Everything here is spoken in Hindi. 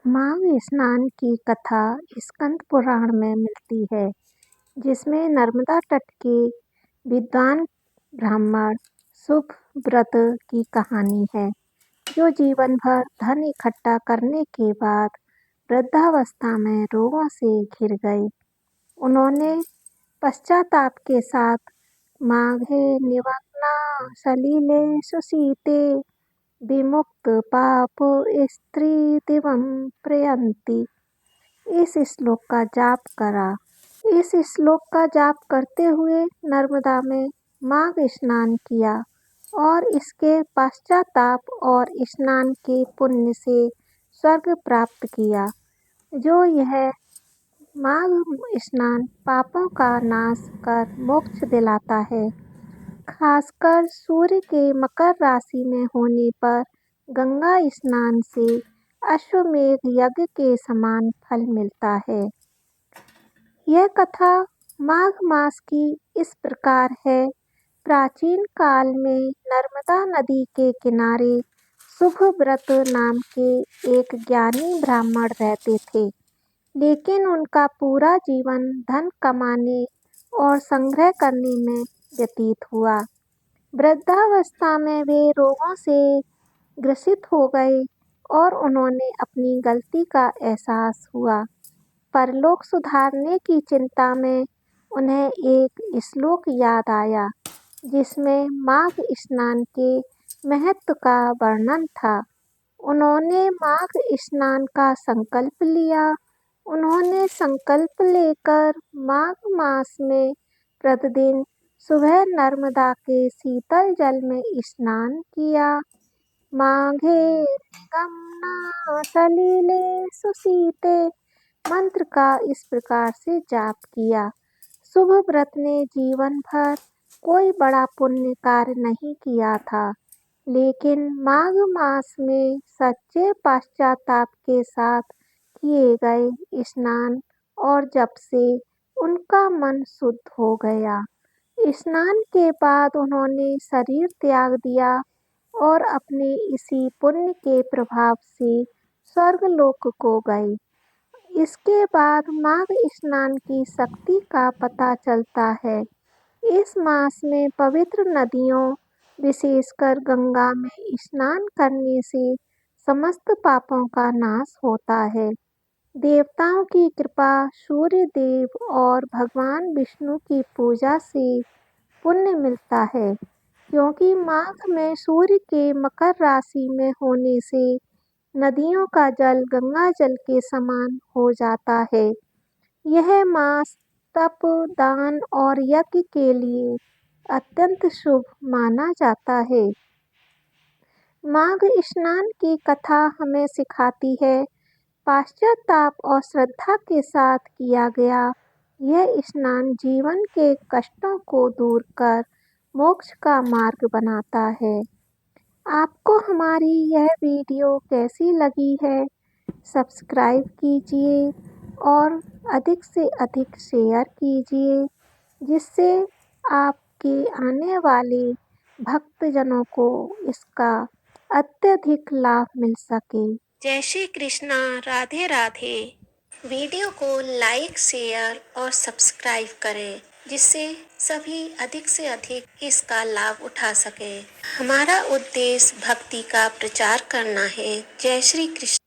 माघ स्नान की कथा स्कंद पुराण में मिलती है, जिसमें नर्मदा तट के विद्वान ब्राह्मण सुभव्रत की कहानी है, जो जीवन भर धन इकट्ठा करने के बाद वृद्धावस्था में रोगों से घिर गए। उन्होंने पश्चाताप के साथ माघे निमग्ना सलिले सुशीते विमुक्त पाप स्त्री दिवं प्रयंती इस श्लोक का जाप करा। इस श्लोक का जाप करते हुए नर्मदा में माघ स्नान किया और इसके पश्चाताप और स्नान के पुण्य से स्वर्ग प्राप्त किया। जो यह माघ स्नान पापों का नाश कर मोक्ष दिलाता है। खासकर सूर्य के मकर राशि में होने पर गंगा स्नान से अश्वमेध यज्ञ के समान फल मिलता है। यह कथा माघ मास की इस प्रकार है। प्राचीन काल में नर्मदा नदी के किनारे सुभव्रत नाम के एक ज्ञानी ब्राह्मण रहते थे, लेकिन उनका पूरा जीवन धन कमाने और संग्रह करने में व्यतीत हुआ। वृद्धावस्था में वे रोगों से ग्रसित हो गए और उन्होंने अपनी गलती का एहसास हुआ। परलोक सुधारने की चिंता में उन्हें एक श्लोक याद आया, जिसमें माघ स्नान के महत्व का वर्णन था। उन्होंने माघ स्नान का संकल्प लिया। उन्होंने संकल्प लेकर माघ मास में प्रतिदिन सुबह नर्मदा के शीतल जल में स्नान किया। माघे निगमना सलिले सुशीते मंत्र का इस प्रकार से जाप किया। सुभव्रत ने जीवन भर कोई बड़ा पुण्य कार्य नहीं किया था, लेकिन माघ मास में सच्चे पश्चाताप के साथ किए गए स्नान और जप से उनका मन शुद्ध हो गया। स्नान के बाद उन्होंने शरीर त्याग दिया और अपने इसी पुण्य के प्रभाव से स्वर्गलोक को गए। इसके बाद माघ स्नान की शक्ति का पता चलता है। इस मास में पवित्र नदियों, विशेषकर गंगा में स्नान करने से समस्त पापों का नाश होता है। देवताओं की कृपा, सूर्य देव और भगवान विष्णु की पूजा से पुण्य मिलता है, क्योंकि माघ में सूर्य के मकर राशि में होने से नदियों का जल गंगा जल के समान हो जाता है। यह मास तप, दान और यज्ञ के लिए अत्यंत शुभ माना जाता है। माघ स्नान की कथा हमें सिखाती है, पश्चाताप और श्रद्धा के साथ किया गया यह स्नान जीवन के कष्टों को दूर कर मोक्ष का मार्ग बनाता है। आपको हमारी यह वीडियो कैसी लगी है? सब्सक्राइब कीजिए और अधिक से अधिक शेयर कीजिए, जिससे आपके आने वाले भक्तजनों को इसका अत्यधिक लाभ मिल सके। जय श्री कृष्णा, राधे राधे। वीडियो को लाइक, शेयर और सब्सक्राइब करें, जिससे सभी अधिक से अधिक इसका लाभ उठा सके। हमारा उद्देश्य भक्ति का प्रचार करना है। जय श्री कृष्ण।